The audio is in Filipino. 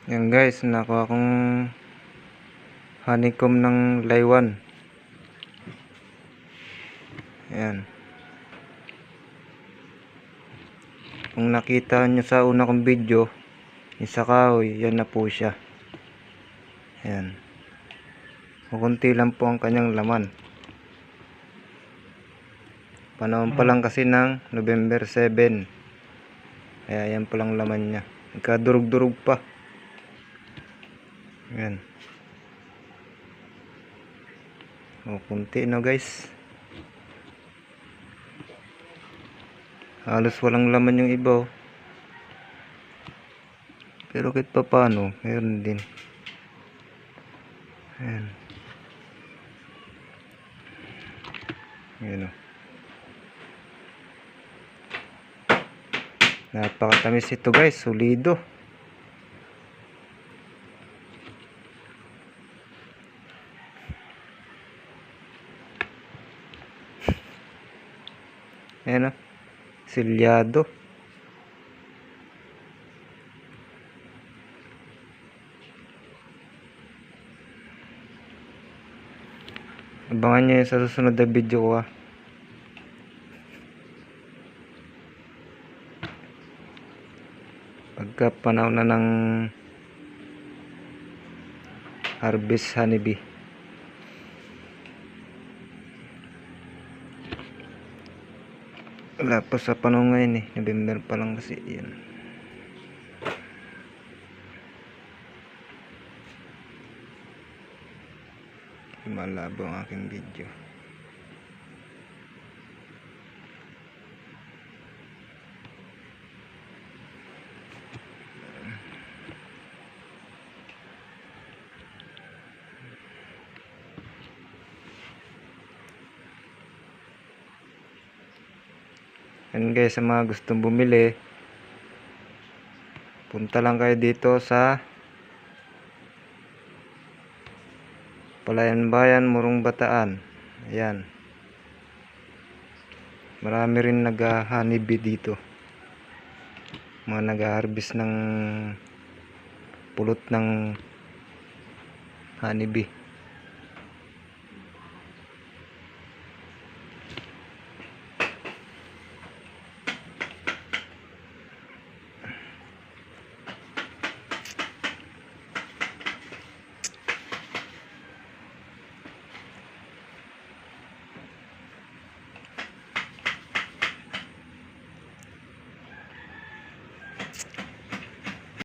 Yan guys, nakuha kong honeycomb ng laywan. Yan. Kung nakita nyo sa una kong video, isa kahoy, yan na po siya. Yan. Kunti lang po ang kanyang laman. Panahon pa lang kasi ng November 7. Kaya yan po lang laman niya. Nagkadurog-durog pa. Yan. O, kunti no guys. Halos walang laman yung iba. Pero kahit pa paano, meron din. Yan. Yan o. Napakatamis ito guys, solido. Ayan o, silyado. Abangan nyo yun sa susunod na video ko ha. Pagka panahon na ng harvest honeybee. Wala pa sa panahon ngayon eh, November pa lang kasi yan. Malabo ang aking video. Yan guys, sa mga gustong bumili, punta lang kayo dito sa Palayan Bayan, Morong Bataan. Ayan. Marami rin nag-honeybee dito. Mga nag-harvest ng pulot ng honeybee.